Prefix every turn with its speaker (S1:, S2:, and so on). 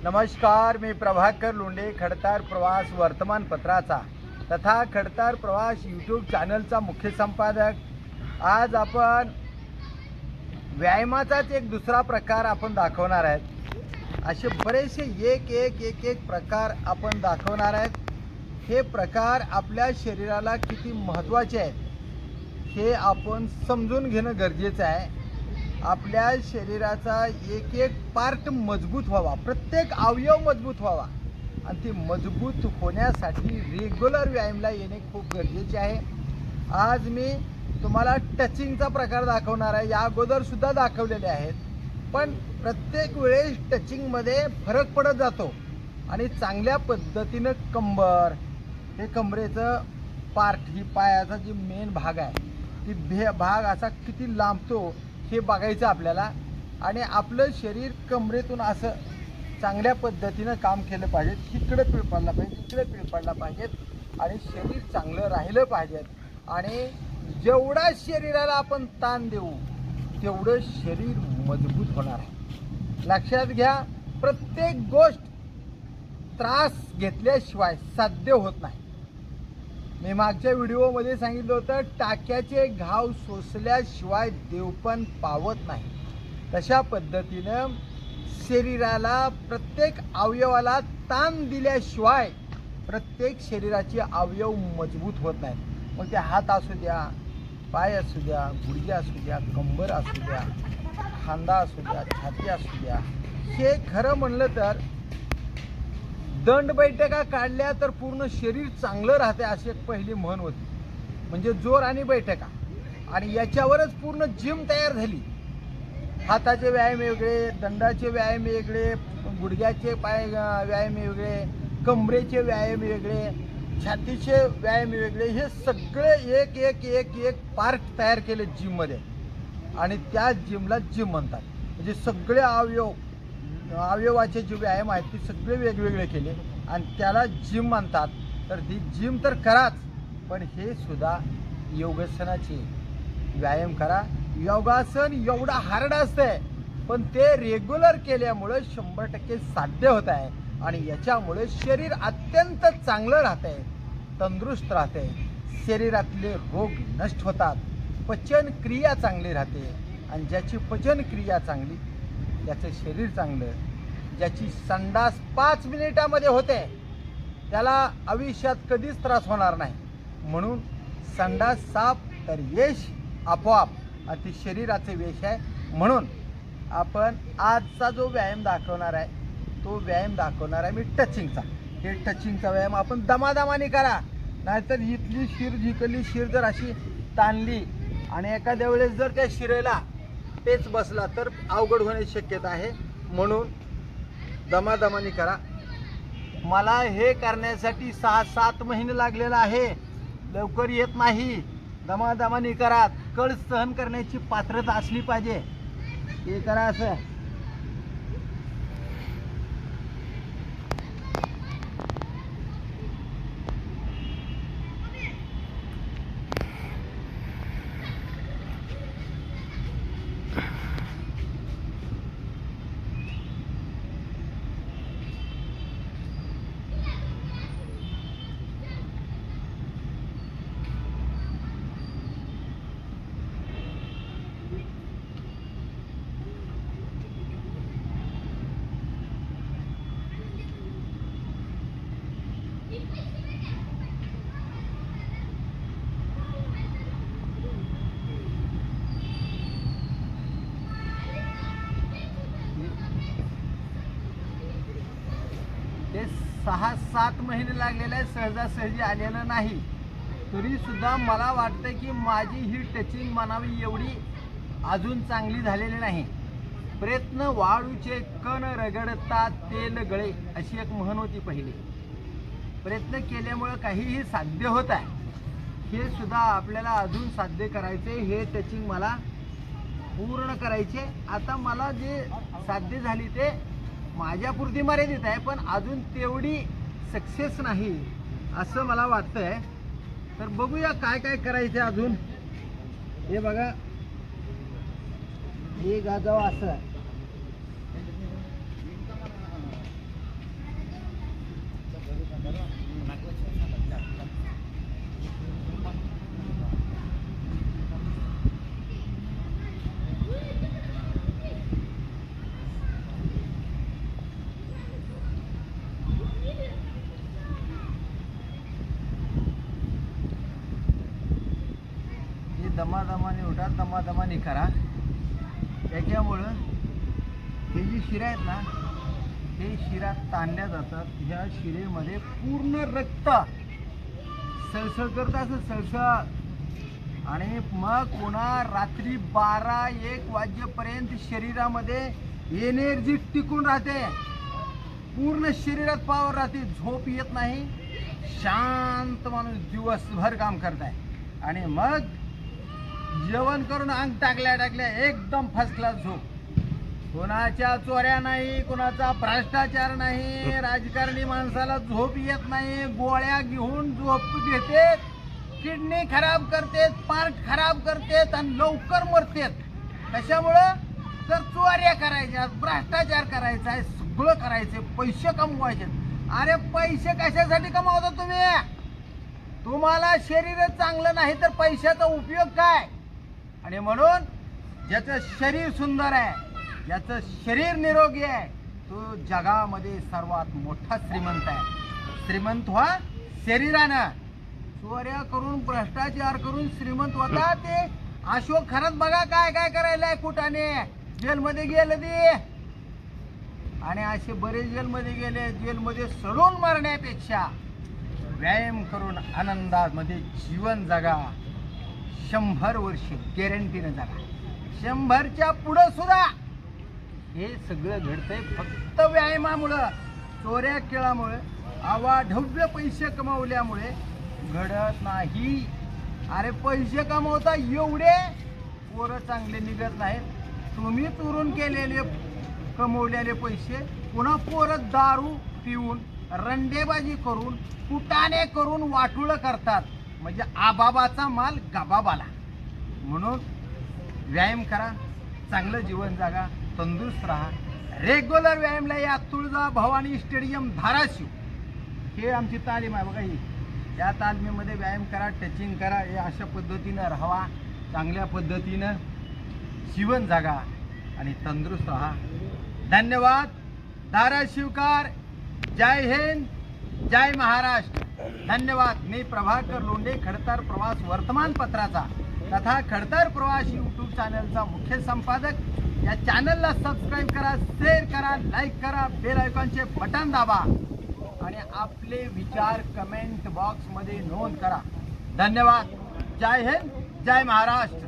S1: नमस्कार, मी प्रभाकर लोंढे, खडतार प्रवास वर्तमानपत्राचा तथा खडतार प्रवास यूट्यूब चॅनलचा मुख्य संपादक। आज आपण व्यायामाचाच एक दुसरा प्रकार आपण दाखवणार आहेत। असे बरेचसे एक प्रकार आपण दाखवणार आहेत। हे प्रकार आपल्या शरीराला किती महत्त्वाचे आहेत हे आपण समजून घेणं गरजेचं आहे। आपल्या शरीराचा एक पार्ट मजबूत व्हावा, प्रत्येक अवयव मजबूत व्हावा आणि ती मजबूत होण्यासाठी रेग्युलर व्यायामाला येणे खूप गरजेचे आहे। आज मी तुम्हाला टचिंगचा प्रकार दाखवणार आहे। या अगोदर सुद्धा दाखवलेले आहेत, पण प्रत्येक वेळेस टचिंगमध्ये फरक पडत जातो आणि चांगल्या पद्धतीनं कंबर, हे कमरेचं पार्ट, ही पायाचा जी मेन भाग आहे ती भाग असा किती लांबतो हे बघायचं आपल्याला। आणि आपलं शरीर कमरेतून असं चांगल्या पद्धतीनं काम केलं पाहिजे, इकडे पीळ पडला पाहिजे, इकडे पीळ पडला पाहिजेत आणि शरीर चांगलं राहिलं पाहिजेत। आणि जेवढा शरीराला आपण ताण देऊ तेवढं शरीर मजबूत होणार आहे। लक्षात घ्या, प्रत्येक गोष्ट त्रास घेतल्याशिवाय साध्य होत नाही। मी मागच्या व्हिडिओमध्ये सांगितलं होतं, टाक्याचे घाव सोसल्याशिवाय देवपण पावत नाही। तशा पद्धतीनं शरीराला, प्रत्येक अवयवाला ताण दिल्याशिवाय प्रत्येक शरीराचे अवयव मजबूत होत नाहीत। मग ते हात असू द्या, पाय असू द्या, गुडघे असू द्या, कंबर असू द्या, खांदा असू द्या, छाती असू द्या। हे खरं म्हणलं तर दंड बैठका काढल्या तर पूर्ण शरीर चांगलं राहते, अशी एक पहिली म्हण होती। म्हणजे जोर आणि बैठका, आणि याच्यावरच पूर्ण जिम तयार झाली। हाताचे व्यायाम वेगळे, दंडाचे व्यायाम वेगळे, गुडघ्याचे व्यायाम वेगळे, कमरेचे व्यायाम वेगळे, छातीचे व्यायाम वेगळे। हे सगळे एक पार्ट तयार केले जिममध्ये आणि त्या जिमला जिम म्हणतात। म्हणजे सगळे अवयवाचे जे व्यायाम आहेत ते सगळे वेगवेगळे केले आणि त्याला जिम म्हणतात। तर ती जिम तर कराच, पण हे सुद्धा योगासनाचे व्यायाम करा। योगासन एवढं हार्ड असतंय, पण ते रेग्युलर केल्यामुळे 100% साध्य होत आहे आणि याच्यामुळे शरीर अत्यंत चांगलं राहतंय, तंदुरुस्त राहते, शरीरातले रोग नष्ट होतात, पचनक्रिया चांगली राहते आणि ज्याची पचनक्रिया चांगली त्याचं शरीर चांगलं। ज्याची संडास 5 मिनिटामध्ये होते त्याला आयुष्यात कधीच त्रास होणार नाही। म्हणून संडास साफ तर यश आपोआप, अति शरीराचे वेश आहे। म्हणून आपण आजचा जो व्यायाम दाखवणार आहे तो व्यायाम दाखवणार आहे मी टचिंगचा। हे टचिंगचा व्यायाम आपण दमादमाने करा, नाहीतर इथली शिर, जिकली शिर जर अशी ताणली आणि एखाद्या वेळेस जर त्या शिरेला पेच बसला तर अवघड होण्याची शक्यता आहे। म्हणून दमादमाने करा। मला हे करण्यासाठी 6-7 महिने लागलेला आहे, लवकर येत नाही। दमादमाने करा, कळ सहन करण्याची पात्रता असली पाहिजे। हे करा असं। ते 6-7 महिने लागलेले आहे, सहजासहजी आलेलं नाही। तरी सुद्धा मला वाटतं की माझी ही टचिंग म्हणावी एवढी अजून चांगली झालेली नाही। प्रयत्न वाळूचे कण रगडतात तेल गळे, अशी एक म्हण होती पहिली। प्रयत्न केल्यामुळे काहीही साध्य होत आहे, हे सुद्धा आपल्याला अजून साध्य करायचे। हे टचिंग मला पूर्ण करायचे। आता मला जे साध्य झाली ते माझ्यापुरती मर्यादित आहे, पण अजून तेवढी सक्सेस नाही असं मला वाटतंय। तर बघूया काय काय करायचं अजून। हे बघा, हे गाजाव असं दमादमाने उठा, दमादमाने करा. त्याच्यामुळं हे जी शिरा आहेत ना, हे शिरा ताणल्या जातात. ह्या शिरेमध्ये पूर्ण रक्त सळसळ करत असं सळसळ. आणि मग पुन्हा रात्री 12-1 वाजेपर्यंत शरीरामध्ये एनर्जी टिकून राहते. पूर्ण शरीरात पावर राहते. झोप येत नाही. शांत माणूस दिवसभर काम करताय. आणि मग जेवण करून अंग टाकल्या एकदम फर्स्ट क्लास झोप. कोणाच्या चोऱ्या नाही, कोणाचा भ्रष्टाचार नाही. राजकारणी माणसाला झोप येत नाही. गोळ्या घेऊन झोप घेते, किडनी खराब करतेत, पार्ट खराब करतेत आणि लवकर मरतेत. कशामुळं? तर चोऱ्या करायच्या, भ्रष्टाचार करायचा आहे, सगळं करायचे, पैसे कमवायचे. अरे पैसे कशासाठी कमावता तुम्ही? तुम्हाला शरीर चांगलं नाही तर पैशाचा उपयोग काय? आणि म्हणून ज्याचं शरीर सुंदर आहे, ज्याचं शरीर निरोगी आहे, तो जगामध्ये सर्वात मोठा श्रीमंत आहे. श्रीमंत व्हा शरीरानं. चोऱ्या करून भ्रष्टाचार करून श्रीमंत होता ते अशोक खरंच बघा काय काय करायलाय. कुठाने जेलमध्ये गेलं ते. आणि असे बरेच जेलमध्ये गेले. जेलमध्ये सडून मरण्यापेक्षा व्यायाम करून आनंदामध्ये जीवन जगा. 100 वर्ष गॅरंटीनं जगा. 100च्या पुढं सुद्धा हे सगळं घडतंय फक्त व्यायामामुळं. चोऱ्या खेळामुळे, अवाढव्य पैसे कमावल्यामुळे घडत नाही. अरे पैसे कमवता एवढे पोरं चांगले निघत नाहीत. तुम्ही चोरून केलेले कमवलेले पैसे पुन्हा पोरं दारू पिऊन, रंडेबाजी करून, कुटाणे करून वाटुळं करतात. म्हणजे आबाबाचा माल गबाबाला. म्हणून व्यायाम करा, चांगलं जीवन जगा, तंदुरुस्त राहा. रेग्युलर व्यायामला या तुळजा भवानी स्टेडियम धाराशिव. हे आमची तालीम आहे बघा. ही या तालमीमध्ये व्यायाम करा, टचिंग करा. हे अशा पद्धतीनं राहावा, चांगल्या पद्धतीनं जीवन जगा आणि तंदुरुस्त राहा. धन्यवाद. धाराशिवकार. जय हिंद, जय महाराष्ट्र. धन्यवाद. मी प्रभाकर लोंढे, खडतर प्रवास वर्तमानपत्राचा तथा खडतर प्रवास यूट्यूब चॅनलचा मुख्य संपादक. या चॅनलला सबस्क्राईब करा, शेअर करा, लाईक करा, बेल आयकॉनचे बटन दाबा आणि आपले विचार कमेंट बॉक्समध्ये नोंद करा. धन्यवाद. जय हिंद, जय महाराष्ट्र.